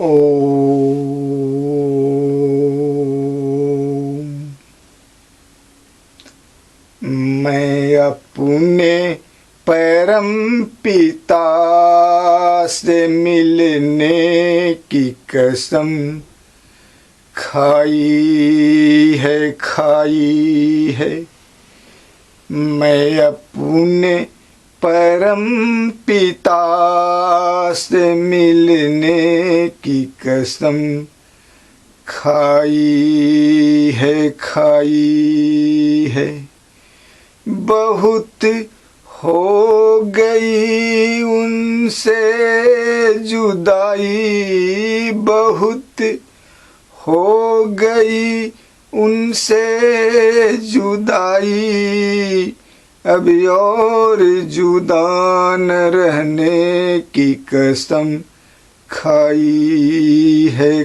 ओम। मैं अपने परम पिता से मिलने की कसम खाई है। मैं अपने परम पिता से मिलने की कसम खाई है। बहुत हो गई उनसे जुदाई, बहुत हो गई उनसे जुदाई, अब और जुदा न रहने की कसम खाई है।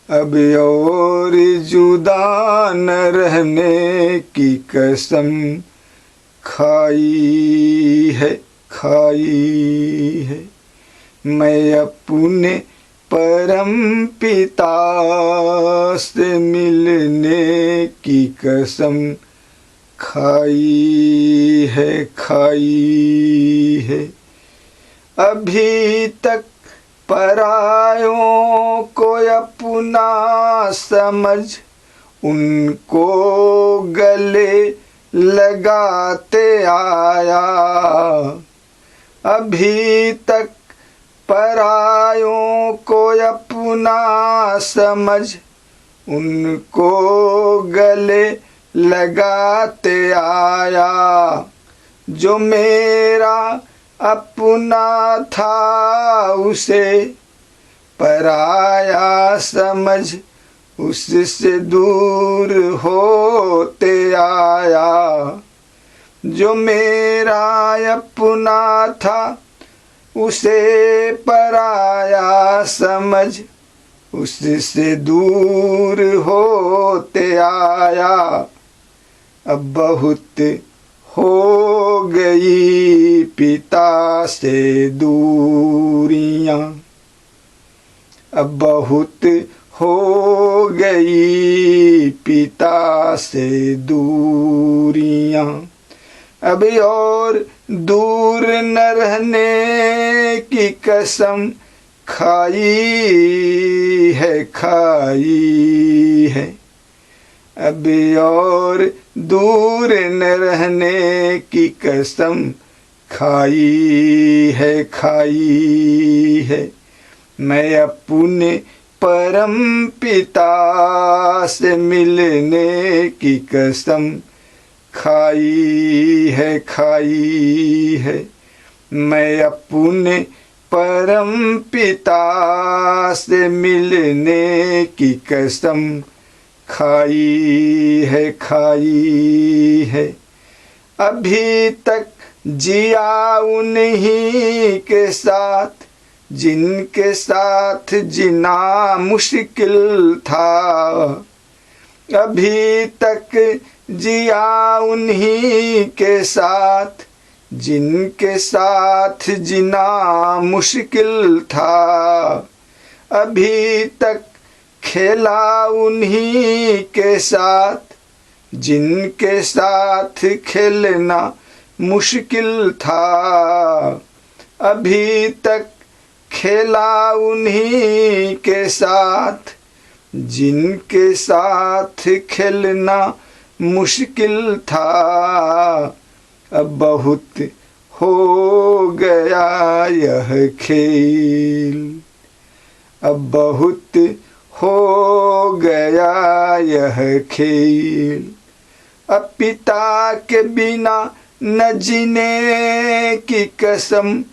अब और जुदा न रहने की कसम खाई है। मैं अपने परम पिता से मिलने की कसम खाई है। अभी तक परायों को अपना समझ उनको गले लगाते आया। अभी तक परायों को अपना समझ उनको गले लगाते आया। जो मेरा अपना था उसे पराया समझ उससे दूर होते आया। जो मेरा अपना था उसे पराया समझ उससे दूर होते आया। अब बहुत हो गई पिता से दूरियां, अब बहुत हो गई पिता से दूरियां, अब और दूर न रहने की कसम खाई है। अब और दूर न रहने की कसम खाई है। मैं अपने परम पिता से मिलने की कसम खाई है। मैं अपने परम पिता से मिलने की कसम खाई है। अभी तक जिया उन्हीं के साथ जिनके साथ जीना मुश्किल था। अभी तक जिया उन्हीं के साथ जिनके साथ जीना मुश्किल था। अभी तक खेला उन्हीं के साथ जिनके साथ खेलना मुश्किल था। अभी तक खेला उन्हीं के साथ जिनके साथ खेलना मुश्किल था। अब बहुत हो गया यह खेल, अब बहुत हो गया यह खेल। अब पिता के बिना न जीने की कसम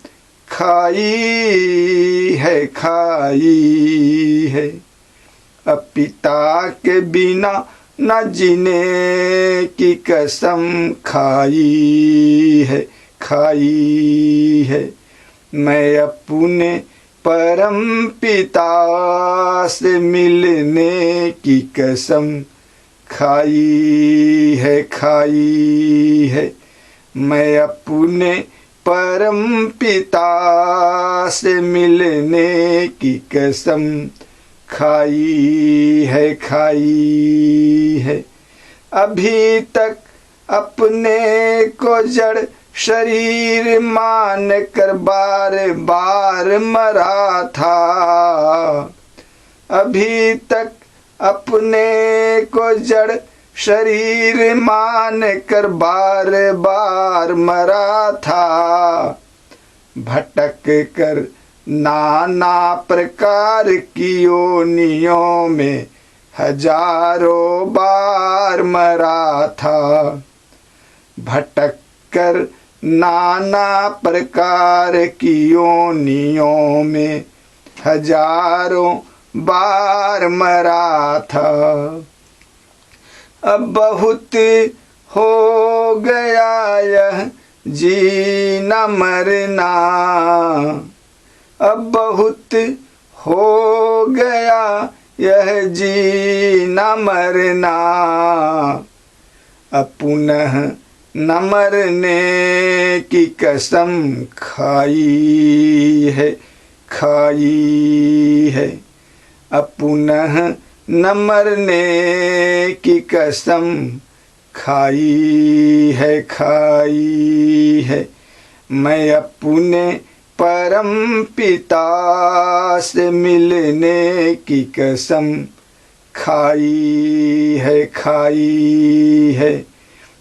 खाई है। अब पिता के बिना न जीने की कसम खाई है। मैं अपने परम पिता से मिलने की कसम खाई है। मैं अपने परम पिता से मिलने की कसम खाई है। अभी तक अपने को जड़ शरीर मान कर बार बार मरा था। अभी तक अपने को जड़ शरीर मान कर बार बार मरा था। भटक कर नाना प्रकार की योनियों में हजारों बार मरा था। भटक कर नाना प्रकार की योनियों में हजारों बार मरा था। अब बहुत हो गया यह जीना मरना। अब बहुत हो गया यह जीना मरना। अब पुनः न मरने की कसम खाई है। अब पुनः न मरने की कसम खाई है। मैं अपने परम पिता से मिलने की कसम खाई है।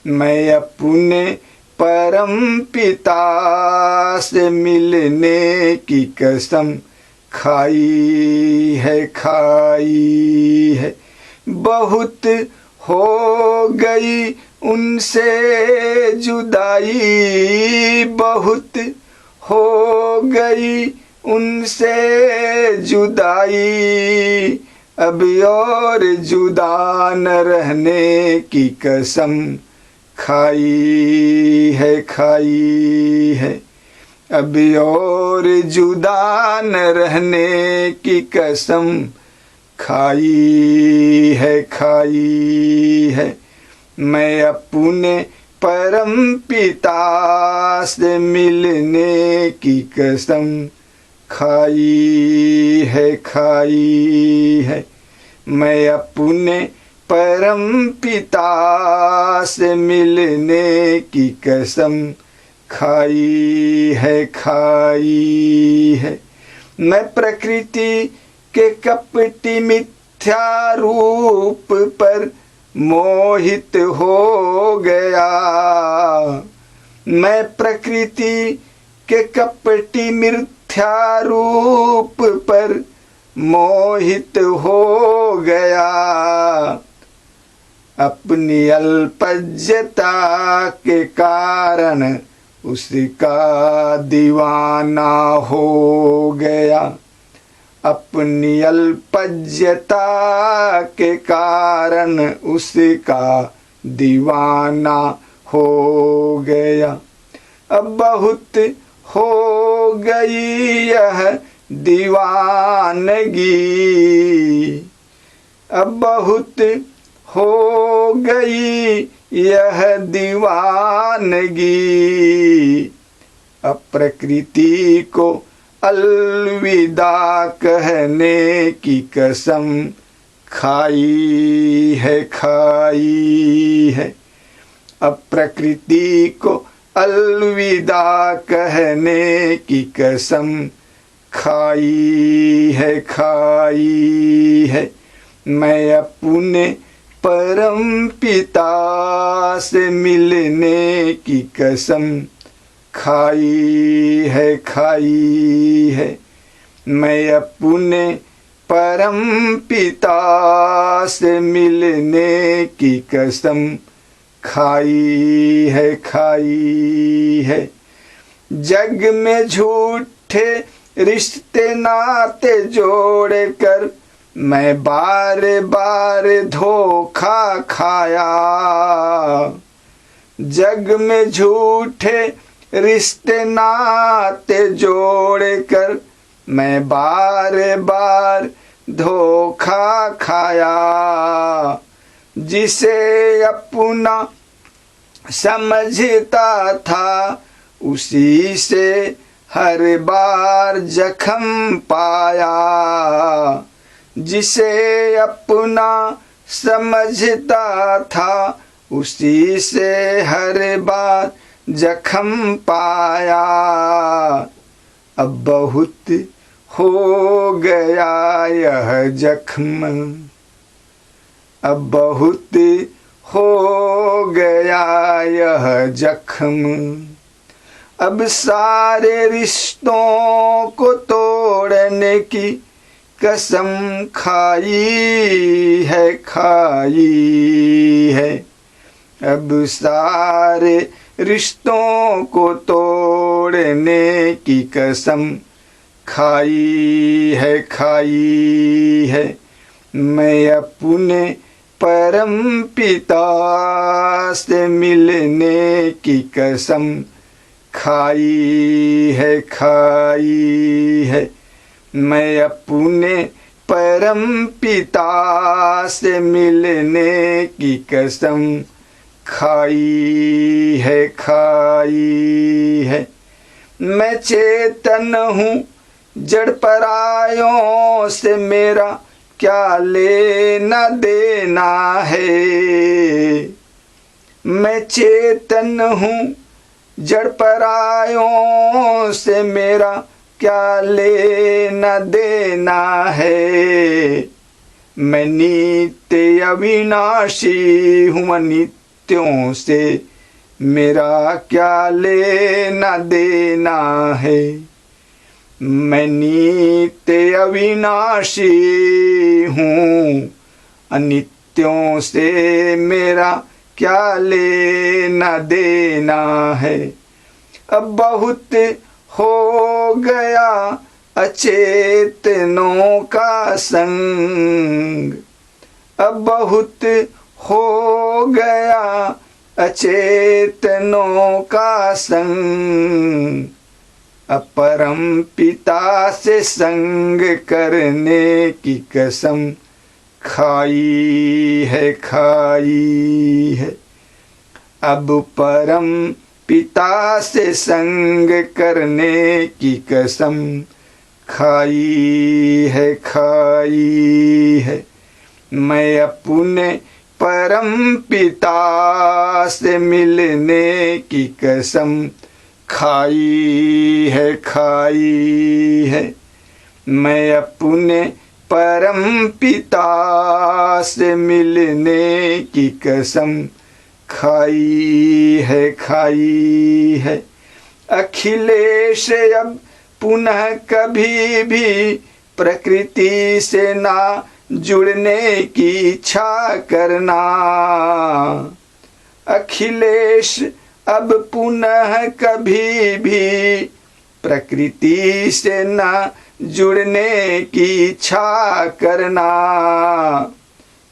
मैं अपने परम पिता से मिलने की कसम खाई है। बहुत हो गई उनसे जुदाई। बहुत हो गई उनसे जुदाई। अब और जुदा न रहने की कसम खाई है। अब और जुदा न रहने की कसम खाई है। मैं अपने परम पिता से मिलने की कसम खाई है। मैं अपने परम पिता से मिलने की कसम खाई है। मैं प्रकृति के कपटी मिथ्या रूप पर मोहित हो गया। मैं प्रकृति के कपटी मिथ्या रूप पर मोहित हो गया। अपनी अल्पज्यता के कारण उसका दीवाना हो गया। अपनी अल्पज्यता के कारण उसका दीवाना हो गया। अब बहुत हो गई यह दीवानगी। अब बहुत हो गई यह दीवानगी। अब प्रकृति को अलविदा कहने की कसम खाई है। अब प्रकृति को अलविदा कहने की कसम खाई है। मैं अपने परम पिता से मिलने की कसम खाई है। मैं अपने परम पिता से मिलने की कसम खाई है। जग में झूठे रिश्ते नाते जोड़ कर मैं बार बार धोखा खाया। जग में झूठे रिश्ते नाते जोड़ कर मैं बार बार धोखा खाया। जिसे अपना समझता था उसी से हर बार जख्म पाया। जिसे अपना समझता था उसी से हर बार जख्म पाया। अब बहुत हो गया यह जख्म, अब बहुत हो गया यह जख्म। अब सारे रिश्तों को तोड़ने की कसम खाई है। अब सारे रिश्तों को तोड़ने की कसम खाई है। मैं अपने परम पिता से मिलने की कसम खाई है। मैं अपने परम पिता से मिलने की कसम खाई है। मैं चेतन हूँ जड़ परायों से मेरा क्या लेना देना है। मैं चेतन हूँ जड़ परायों से मेरा क्या लेना देना है। मैं नित्य अविनाशी हूँ अनित्यों से मेरा क्या लेना देना है। मैं नित्य अविनाशी हूँ अनित्यों से मेरा क्या लेना देना है। अब बहुत हो गया अचेतनों का संग, अब बहुत हो गया अचेतनों का संग। अपरम पिता से संग करने की कसम खाई है। अब परम पिता से संग करने की कसम खाई है। मैं अपने परम पिता से मिलने की कसम खाई है। मैं अपने परम पिता से मिलने की कसम खाई है। अखिलेश अब पुनः कभी भी प्रकृति से ना जुड़ने की इच्छा करना। अखिलेश अब पुनः कभी भी प्रकृति से ना जुड़ने की इच्छा करना।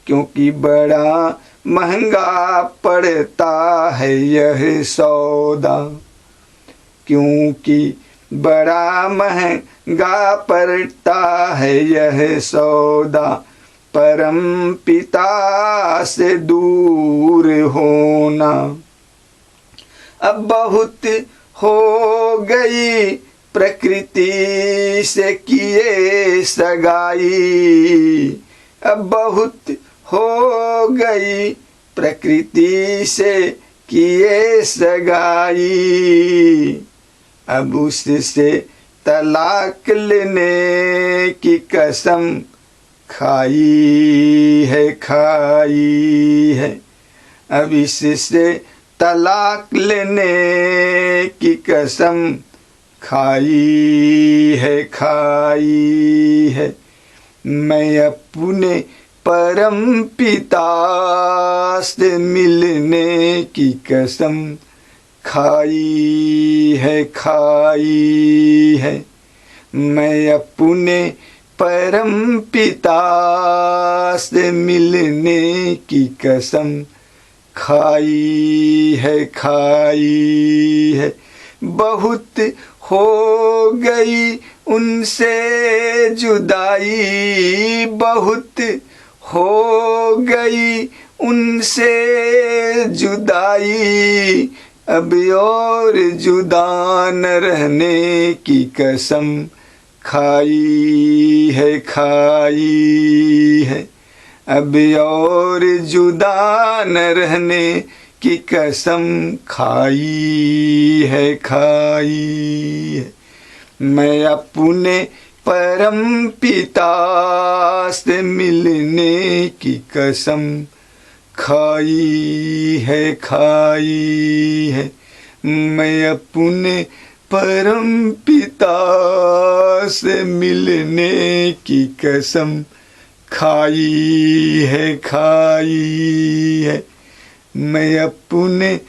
क्योंकि बड़ा महंगा पड़ता है यह सौदा, क्योंकि बड़ा महंगा पड़ता है यह सौदा। परम पिता से दूर होना। अब बहुत हो गई प्रकृति से किए सगाई, अब बहुत हो गई प्रकृति से किए सगाई। अब उससे तलाक लेने की कसम खाई है। अब इससे तलाक लेने की कसम खाई है। मैं अपने परम पिता से मिलने की कसम खाई है। मैं अपने परम पिता से मिलने की कसम खाई है। बहुत हो गई उनसे जुदाई, बहुत हो गई उनसे जुदाई। अब और जुदा न रहने की कसम खाई है। अब और जुदा न रहने की कसम खाई है। मैं अपने परम पिता से मिलने की कसम खाई है। मैं अपने परम पिता से मिलने की कसम खाई है। मैं अपने